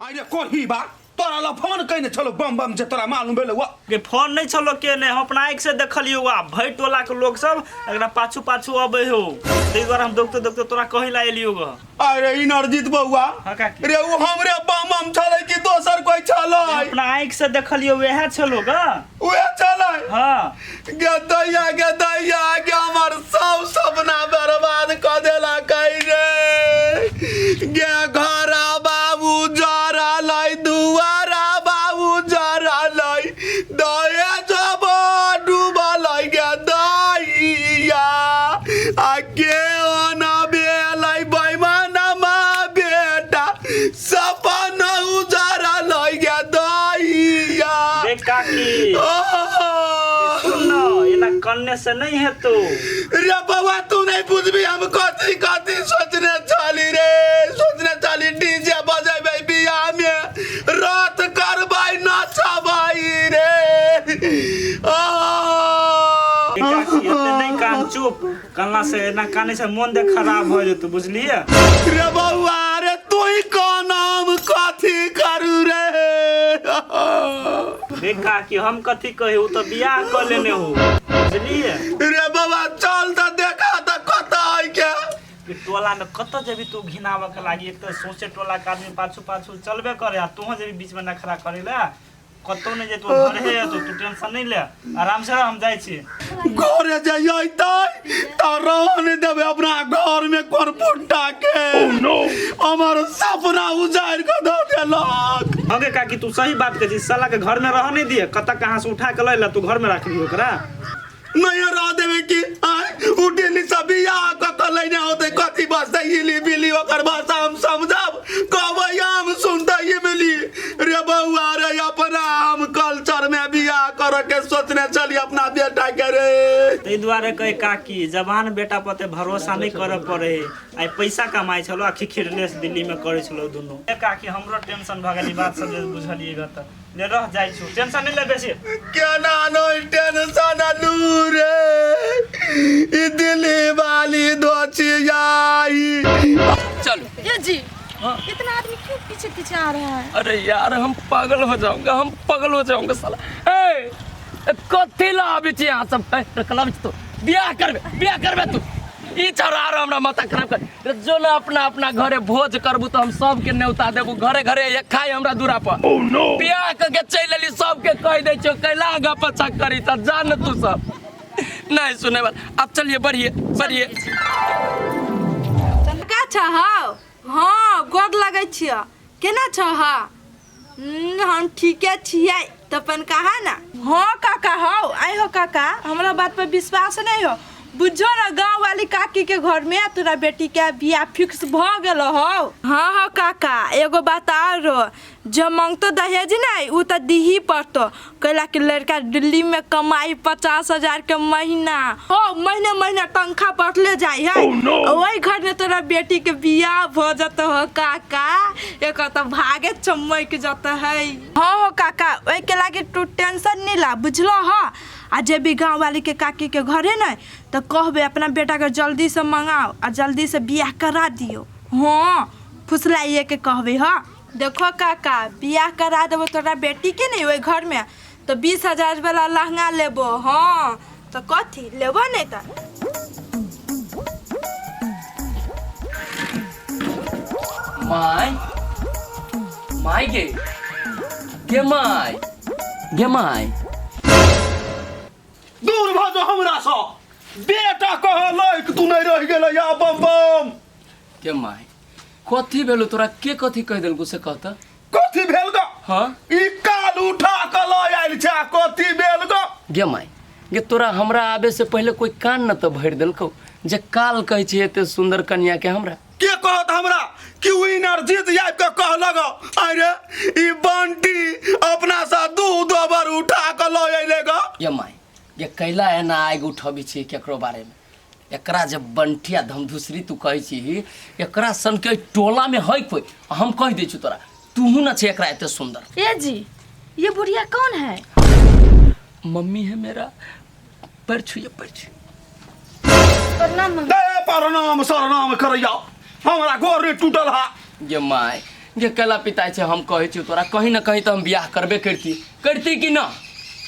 अरे कोही बा तोरा ला फोन कइने छलो बम बम जे तोरा मालूम भेलो वा के फोन नहीं छलो के ने हम अपना आंख से देखलियो वा भई टोला के लोग सब एकरा पाछू पाछू अबे हो तई बार हम देखते देखते तोरा कहि ला एलियो ग अरे इनरजीत बउआ हां काकी रे वो हमरे बम बम छले कि दोसर कोई छले अपना आंख से देखलियो वह छलो ग ओए छले हां गदैया के हमर सब सपना बर्बाद क देला कहि रे गे घरा बाबू जरा लै दुआरा बाबू जरा लै दया जब डूबल गे दैया आके ओना बेलै बैमानमा बेटा सपना उजरा लै गे दैया देख काकी सुनो इना कन्ने से नहीं है तो रे बाबा तू नहीं बुझबी हम कथी कथी सोचने चली रे सोचने चली डीजे बजेबै बियाह में रात करबै नचबै रे काकी एते नहीं कान चुप कन्ना से ना काने से मन दे खराब हो जतो बुझलिए रे बउआ रे तोई का नाम कथी करू रे देखा कि हम कथी कहे उ तो बियाह कर लेने हो बुझलिए रे बाबा चल त देखा त कत है के टोला में कत जेबी तू घिनावा के लागी एक तो सोचे टोला के आदमी पाछू पाछू चलबे करे आ तू जेबी बीच में नखरा करेला कतो नहीं जे तू घर है तो तू टेंशन नहीं ले आराम से हम जाई छी घरे जाइए त रहने देबे अपना घर में कोन पुट्टा के ओह नो हमर सपना उजाड़ के द देलक हगे काकी तू सही बात कही साला के घर में रह नहीं दिए कत कहां से उठा के लैला तू घर में रख ली ओकरा नहीं रह देबे की उठेली सब बियाह क लेने होते कथी बसते इली बिली ओकर भाषा हम समझब कहबै हम सुनते ही मिली रे बउआ रे अपना हम कल्चर में बियाह कर के सोचने चली अपना बेटा के रे तई दुआरे कहे काकी जवान बेटा पते भरोसा नहीं करे पड़े आई पैसा कमाई छलो आखी खिरलेस दिल्ली में करे छलो दोनों ए काकी हमरो टेंशन भगली बात सब बुझलिएगा त ले रह जाई छु टेंशन नहीं ले बेसी केना नो टेंशन लू रे ई दिल्ली वाली दोचियाई चलो ये जी इतना आदमी क्यों पीछे पीछे आ रहा है अरे यार हम पागल हो जाऊंगा साला ए कथी ला अभी यहाँ सब कलम तो बियाह करबे तू ई छोरा हमरा माथा खराब कर जो ना अपना घरे भोज करबू तो हम सब के न्योता देबू घरे खाई हमरा दूरा पर ओह नो बियाह के चल लेली सब के कह दे छो कैला गपचा करी त जान तू सब नहीं सुने वाला अब चलिए बढ़िए का छहाओ हां गोद लगै छिया केना छहा हम ठीके छियै तपन कहा ना हां काका हो आई हो काका हमरा बात पर विश्वास नहीं हो बुझो ना गांव वाली काकी के घर में तोरा बेटी के बियाह फिक्स भ गेल हो हां काका एगो बात आरो जो मांगतो दहेज नहीं उ त दीही पड़तो कहला कि लड़का दिल्ली में कमाई 50,000 के महीना हो महीने तनखा बढ़ले जाई है ओई घर में तोरा बेटी के बियाह भ जत हो काका एक त भागे चमक जत है हां हो काका ओई के लागे तू टेंशन नहीं ला बुझलो हो आ जे भी गांव वाली के काकी के घर है ना तो कहबे अपना बेटा के जल्दी से मंगाओ आ जल्दी से बियाह करा दियो हां फुसलाइए के कहबे हां देखो काका बियाह करा देबो तोरा बेटी के नहीं ओई घर में तो 20,000 वाला लहंगा लेबो हां तो कथी लेबो नहीं त माई गे माई दूर भाजो हमरा सँ बेटा कहलै कि तू नहीं रह गेलै या बम बम के माई कथी भेलो तोरा के कथी कह देलको से कहता कथी भेल ग हां ई काल उठा के लय आइल छै कथी भेल ग गे माई गे तोरा हमरा आबे से पहले कोई कान न तो भर देलको जे काल कहै छै एते सुंदर कन्या के हमरा के कहत हमरा कि विनर जीत आबि के कहलग अरे ई बंटी अपना सा दूध ओवर उठा के लय आइले ग गे माई ये कैला है ना आग उठबी छी केकरो बारे में एकरा जब बंटिया धमधुसरी तू कहै छी एकरा सन के टोला में है कोई हम कह दे छु तोरा तूहू न छे एकरा एते सुंदर ए जी ये बुढ़िया कौन है मम्मी है मेरा पर छुए प्रणाम दे प्रणाम सरनाम करैया हमरा गोर टूटल हा गे माई जे कला पिता छे हम कहै छी तोरा कहीं ना कहीं तो हम बियाह करबे करती कि ना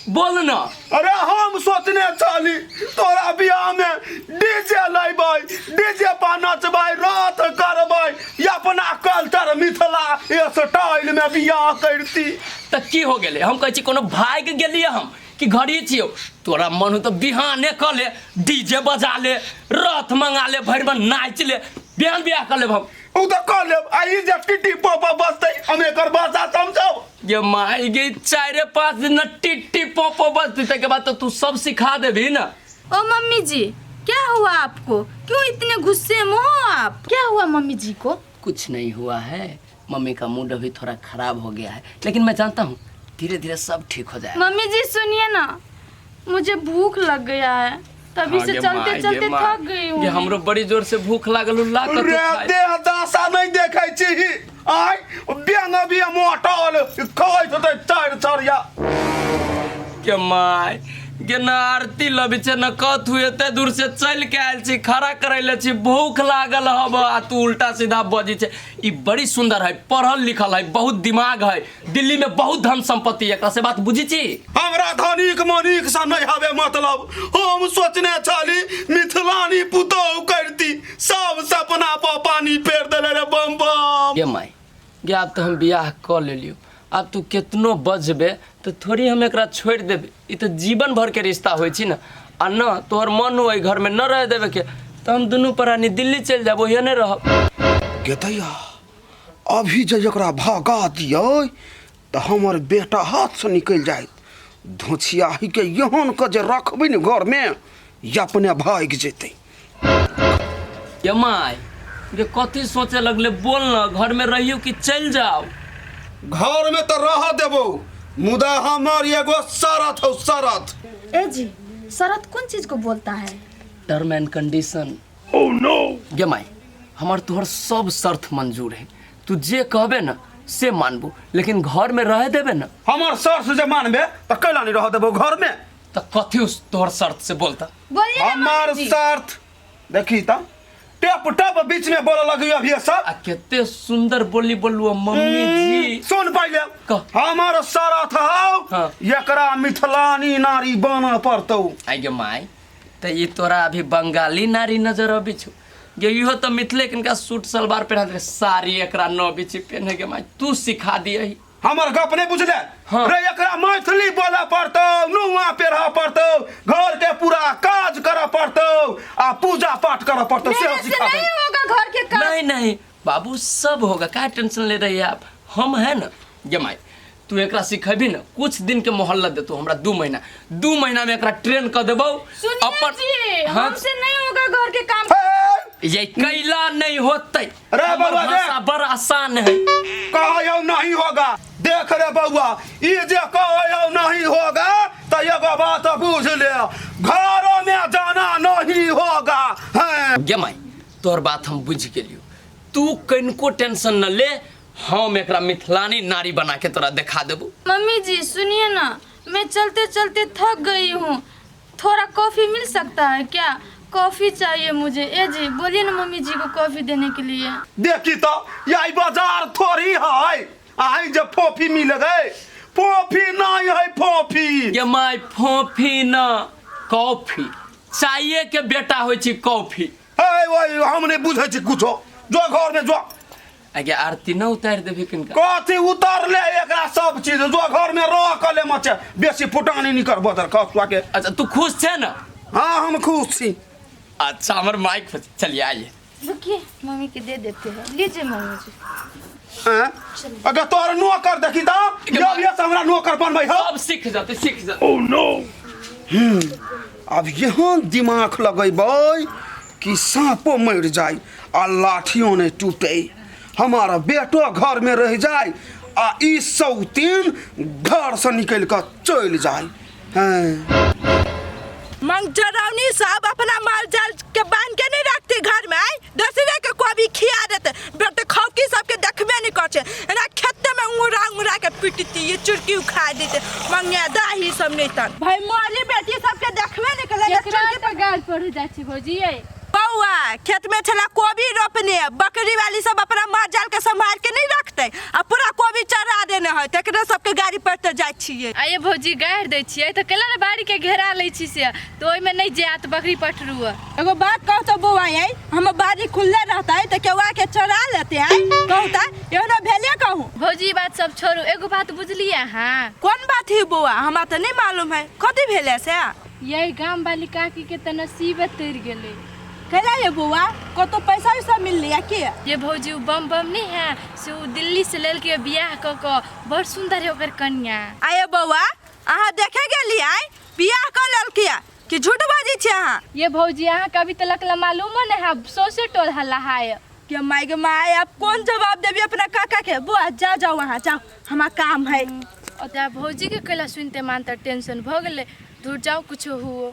बोल ना। अरे हम सोचने चली तोरा बियाह में डीजे लाइबै, डीजे पर नचबै, रात करबै, या अपना कल्चर मिथिला स्टाइल में बियाह करती। त की हो गेले? हम कहै छी कोनो भाग गेलिए हम कि घड़ी छियो? तोरा मन हो तो बिहाने कर ले, डीजे बजा ले, रथ मंगा ले, भर में नाच ले, बिहान बियाह कर ले हम। उ तो कर ले। आई जे टिटी पोपा बजतै हम एकर भाषा समझब। ये माई गे 4-5 दिन टिट्टी पोपो बजती, के बाद तो तू सब सिखा देबी ना। ओ मम्मी जी क्या हुआ आपको? क्यों इतने गुस्से में हो आप? क्या हुआ मम्मी जी को? कुछ नहीं हुआ है, मम्मी का मूड अभी थोड़ा खराब हो गया है, लेकिन मैं जानता हूँ धीरे धीरे सब ठीक हो जाएगा। मम्मी जी सुनिए ना, मुझे भूख लग गया है, तभी से चलते चलते थक गई हूँ। ये हमरो बड़ी जोर से भूख लागल ला के रे देह दासा नहीं देखै छी। आई बियांग भी मोटल खाइ त चार चरिया के माय गे न आरती लबी छे न कत हुए एते दूर से चल के आयल छी, खड़ा करैले छी, भूख लागल हब आ तू उल्टा सीधा बजी छे। ई बड़ी सुंदर है, पढ़ल लिखल है, बहुत दिमाग है, दिल्ली में बहुत धन संपत्ति है, एकरा से बात बुझी छी। हमरा धनिक मनिक सा नहीं हवे मतलब। हम सोचने चली मिथिलानी पुतौ करती, सब सपना पर पानी फेर देले रे बम बम। गे माय गे अब तो हम बियाह कर लेलियो, अब तू कितनो बजबे तो थोड़ी हम एकरा छोड़ देबे। ई तो जीवन भर के रिश्ता होई छी ना, आ न तोहर मन हो घर में न रह देवे के तो हम दोनों प्राणी दिल्ली चल जाबो, ये नहीं रहब। गेतैया अभी जे एकरा भगा दियै तो हमर बेटा हाथ से निकल जाए। धोछिया ही के यहन के जे रखबै ने घर में या अपने भाग जेतै। ये माय ये कथी सोचे लगले? बोल ना, घर में रहियो कि चल जाओ? घर में तो रह देबो, मुदा हमर एगो शरत हो। शरत ए जी, शरत कौन चीज को बोलता है? Term and condition. Oh no गे माय हमार तोहर सब शर्त मंजूर है, तू जे कहबे ना से मानबू, लेकिन घर में रह देबे ना। हमर शर्त जे मानबे तो कैला नहीं रह देबो घर में? तो कथी उस तोहर शर्त से बोलता? बोलिए ना हमार मम्मी जी। शर्त देखी त टेप टप बीच में बोले लगी अभी सब। आ केते सुंदर बोली बोलू मम्मी जी। सुन पहले कह। हमार शरत हो हाँ। एकरा मिथिलानी नारी बना पड़तौ। आई गे माय तो ये तोरा अभी बंगाली नारी नजर अभी छो? ये इहो तो मिथिले किनका सूट सलवार पहना दे, साड़ी एकरा न बिची पहने के माय तू सिखा दिए। हमर गप नहीं बुझले? हाँ। रे एकरा मैथिली बोला पड़तौ, नुआ पेरह पड़तौ, घर के पूरा काज कर पड़तौ, आ पूजा पाठ कर पड़तौ। से मेरे से सिखा नहीं होगा घर के काम। नहीं नहीं बाबू सब होगा, क्या टेंशन ले रही है आप? हम है ना जमाई, तू एकरा सिखेबी ना, कुछ दिन के मोहल्ला दे तू हमरा 2 महीना, 2 महीना में एकरा ट्रेन कर देबो। सुनिए जी, हमसे नहीं होगा घर के काम। ये कैला नहीं होते। रे बाबा रे, भाषा बड़ा आसान है। कहो नहीं होगा। देख रे बउआ, ये जे कहो नहीं होगा तो एगो बात बुझ ले, घरों में जाना नहीं होगा। हैं जमाई तोर बात हम बुझ गेलियो, तू कनको टेंशन न ले, हम एकरा मिथिलानी नारी बना के तोरा दिखा देबो। मम्मी जी सुनिए ना, मैं चलते चलते थक गई हूँ, थोड़ा कॉफी मिल सकता है क्या? कॉफी चाहिए मुझे। ए जी बोलिए ना मम्मी जी को कॉफी देने के लिए। देखी तो यही बाजार थोड़ी है, आई जब फोफी मिल गए। फोफी नहीं है, फोफी जमाई फोफी न कॉफी चाहिए के बेटा होय छी कॉफी। है वही हम नहीं बुझे छी कुछो। जो घर में जो आगे आरती न उतार देबे किनका? कथी उतर ले एकरा सब चीज, जो घर में रह कर ले मचे बेसी फुटानी नहीं कर बदर कसवा के। अच्छा तू खुश छे ना? हाँ हम खुश छी। अच्छा हमर माइक खुश, चलिए आइए। रुकिए मम्मी के दे देते हैं, लीजिए मम्मी जी। हैं? अगर तोर नौकर देखी तो जब ये हमरा नौकर बनबै हो सब सीख जाते, सीख जाते। ओह नो अब यहाँ दिमाग लगेबै कि सांपो मर जाए आ लाठियों ने टूटे, हमारा बेटो घर में रह जाए आ ई सौतीन घर से निकल कर चल जाए। हैं मंगजरौनी सब अपना माल जाल के बांध के नहीं रखते घर में, दूसरे के को भी खिया देते। बेटे खौकी सबके देखबे नहीं करते ना, खेते में उंगरा के पिटती, ये चुरकी उखा देते, मंगिया दाही सब नहीं तन भाई माली बेटी सबके देखबे नहीं करे। एकरा त गाल पड़ जाय छी भौजी। बहु बउआ खेत में छला कोबी रोपने बकरी वाली सब अपना माल जाल के संभाल के नहीं रखते आ पूरा कोबी चरा देने है तकरे सबके गाड़ी पर त जाय छियै। आये भौजी गाड़ दै छियै त केला ने बाड़ी के घेरा लै छी से तो ओइ में नहीं जात बकरी पटरू। एगो बात कहू तो बउआ है हम बाड़ी खुले रहता है तो केवा के चरा लेते हैं कहता एहनो भेले कहूँ। भौजी बात सब छोड़ू एगो बात बुझलिए हाँ कौन बात है बउआ हमरा तो नहीं मालूम है कथी भेले से यही गांव वाली काकी के त नसीब तर गेले। कैला ये बउआ को तो पैसा वैसा मिल लिया के ये भौजी उ बम बम नहीं है से उ दिल्ली से लेल के बियाह क बड़ सुंदर है ओकर कन्या। आये बउआ अहाँ देखे गेली आय बियाह कर लेल किया कि झूठ बाजी छी अहाँ। ये भौजी अहाँ कभी तलक ला मालूम नहीं है सोसे टोल हल्ला है के माय गे माय आप कौन जवाब देबी अपना काका के बुआ जाओ वहाँ जाओ हमारा काम है। और भौजी के कैला सुनते मान त टेंशन भ गेले दूर जाओ कुछ हुओ।